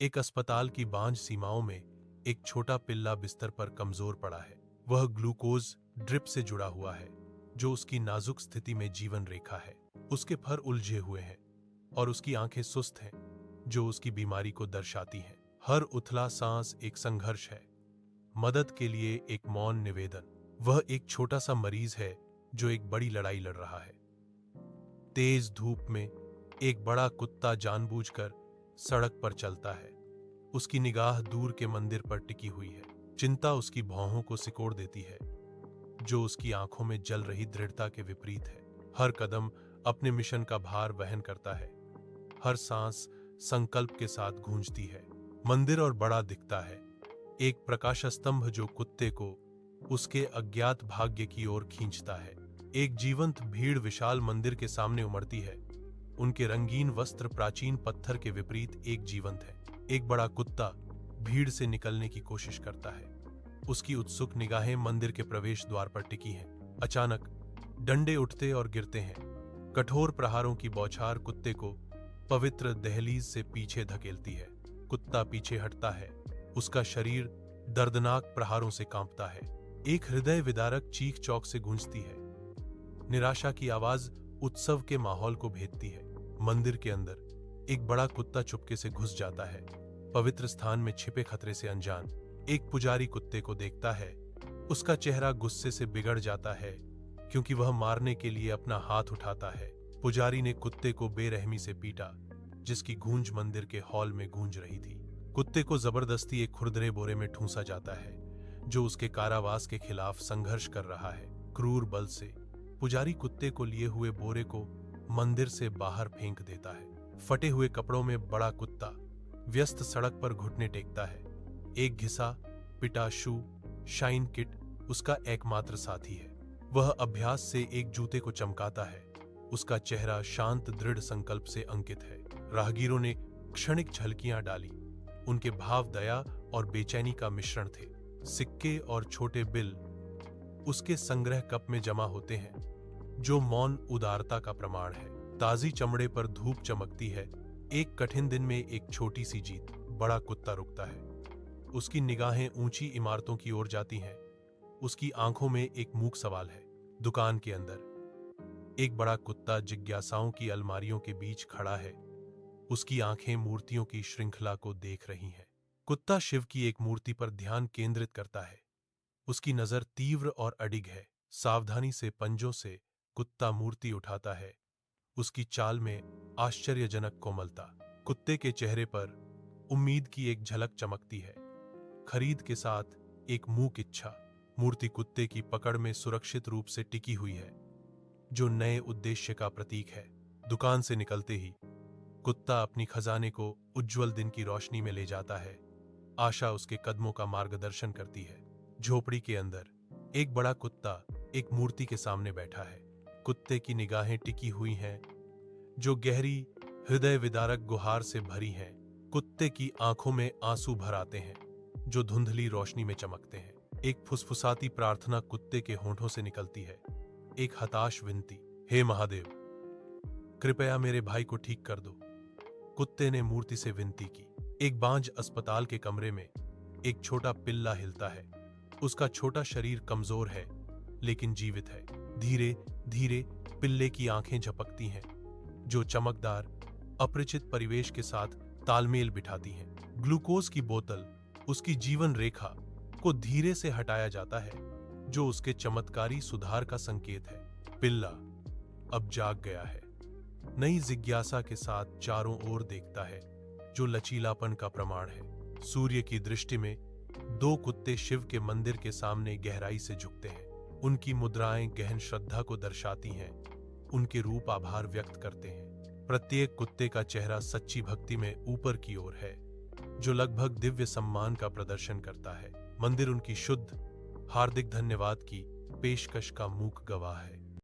एक अस्पताल की बांझ सीमाओं में एक छोटा पिल्ला बिस्तर पर कमजोर पड़ा है। वह ग्लूकोज ड्रिप से जुड़ा हुआ है, जो उसकी नाजुक स्थिति में जीवन रेखा है। उसके फर उलझे हुए हैं और उसकी आंखें सुस्त हैं, जो उसकी बीमारी को दर्शाती हैं। हर उथला सांस एक संघर्ष है, मदद के लिए एक मौन निवेदन। वह एक छोटा सा मरीज है जो एक बड़ी लड़ाई लड़ रहा है। तेज धूप में एक बड़ा कुत्ता जानबूझकर सड़क पर चलता है। उसकी निगाह दूर के मंदिर पर टिकी हुई है। चिंता उसकी भौहों को सिकोड़ देती है, जो उसकी आंखों में जल रही दृढ़ता के विपरीत है। हर कदम अपने मिशन का भार वहन करता है। हर सांस संकल्प के साथ गूंजती है। मंदिर और बड़ा दिखता है, एक प्रकाश स्तंभ जो कुत्ते को उसके अज्ञात भाग्य की ओर खींचता है। एक जीवंत भीड़ विशाल मंदिर के सामने उमड़ती है। उनके रंगीन वस्त्र प्राचीन पत्थर के विपरीत एक जीवंत है। एक बड़ा कुत्ता भीड़ से निकलने की कोशिश करता है। उसकी उत्सुक निगाहें मंदिर के प्रवेश द्वार पर टिकी हैं। अचानक डंडे उठते और गिरते हैं। कठोर प्रहारों की बौछार कुत्ते को पवित्र दहलीज से पीछे धकेलती है। कुत्ता पीछे हटता है। उसका शरीर दर्दनाक प्रहारों से कांपता है। एक हृदय विदारक चीख चौक से गूंजती है। निराशा की आवाज उत्सव के माहौल को भेदती है। मंदिर के अंदर एक बड़ा कुत्ता चुपके से घुस जाता है। पवित्र स्थान में छिपे खतरे से अनजान एक पुजारी कुत्ते को देखता है। उसका चेहरा गुस्से से बिगड़ जाता है, क्योंकि वह मारने के लिए अपना हाथ उठाता है। पुजारी ने कुत्ते को बेरहमी से पीटा, जिसकी गूंज मंदिर के हॉल में गूंज रही थी। कुत्ते को जबरदस्ती एक खुरदरे बोरे में ठूंसा जाता है, जो उसके कारावास के खिलाफ संघर्ष कर रहा है। क्रूर बल से पुजारी कुत्ते को लिए हुए बोरे को मंदिर से बाहर फेंक देता है। फटे हुए कपड़ों में बड़ा कुत्ता व्यस्त सड़क पर घुटने टेकता है। एक घिसा पिटा शू शाइन किट उसका एकमात्र साथी है। वह अभ्यास से एक जूते को चमकाता है। उसका चेहरा शांत दृढ़ संकल्प से अंकित है। राहगीरों ने क्षणिक झलकियां डाली। उनके भाव दया और बेचैनी का मिश्रण थे। सिक्के और छोटे बिल उसके संग्रह कप में जमा होते हैं, जो मौन उदारता का प्रमाण है। ताजी चमड़े पर धूप चमकती है। एक कठिन दिन में एक छोटी सी जीत। बड़ा कुत्ता रुकता है। उसकी निगाहें ऊंची इमारतों की ओर जाती हैं। उसकी आंखों में एक मूक सवाल है। दुकान के अंदर एक बड़ा कुत्ता जिज्ञासाओं की अलमारियों के बीच खड़ा है। उसकी आंखें मूर्तियों की श्रृंखला को देख रही हैं। कुत्ता शिव की एक मूर्ति पर ध्यान केंद्रित करता है। उसकी नजर तीव्र और अडिग है। सावधानी से पंजों से कुत्ता मूर्ति उठाता है। उसकी चाल में आश्चर्यजनक कोमलता। कुत्ते के चेहरे पर उम्मीद की एक झलक चमकती है। खरीद के साथ एक मूक इच्छा। मूर्ति कुत्ते की पकड़ में सुरक्षित रूप से टिकी हुई है, जो नए उद्देश्य का प्रतीक है। दुकान से निकलते ही कुत्ता अपनी खजाने को उज्जवल दिन की रोशनी में ले जाता है। आशा उसके कदमों का मार्गदर्शन करती है। झोपड़ी के अंदर एक बड़ा कुत्ता एक मूर्ति के सामने बैठा है। कुत्ते की निगाहें टिकी हुई हैं, जो गहरी हृदय विदारक गुहार से भरी हैं। कुत्ते की आंखों में आंसू भर आते हैं, जो धुंधली रोशनी में चमकते हैं। एक फुसफुसाती प्रार्थना कुत्ते के होंठों से निकलती है। एक हताश विनती, हे महादेव, कृपया मेरे भाई को ठीक कर दो। कुत्ते ने मूर्ति से विनती की। एक बांझ अस्पताल के कमरे में एक छोटा पिल्ला हिलता है। उसका छोटा शरीर कमजोर है, लेकिन जीवित है। धीरे धीरे पिल्ले की आंखें झपकती हैं, जो चमकदार अपरिचित परिवेश के साथ तालमेल बिठाती हैं। ग्लूकोज की बोतल उसकी जीवन रेखा को धीरे से हटाया जाता है, जो उसके चमत्कारी सुधार का संकेत है। पिल्ला अब जाग गया है। नई जिज्ञासा के साथ चारों ओर देखता है, जो लचीलापन का प्रमाण है। सूर्य की दृष्टि में दो कुत्ते शिव के मंदिर के सामने गहराई से झुकते हैं। उनकी मुद्राएं गहन श्रद्धा को दर्शाती हैं। उनके रूप आभार व्यक्त करते हैं। प्रत्येक कुत्ते का चेहरा सच्ची भक्ति में ऊपर की ओर है, जो लगभग दिव्य सम्मान का प्रदर्शन करता है। मंदिर उनकी शुद्ध हार्दिक धन्यवाद की पेशकश का मूक गवाह है।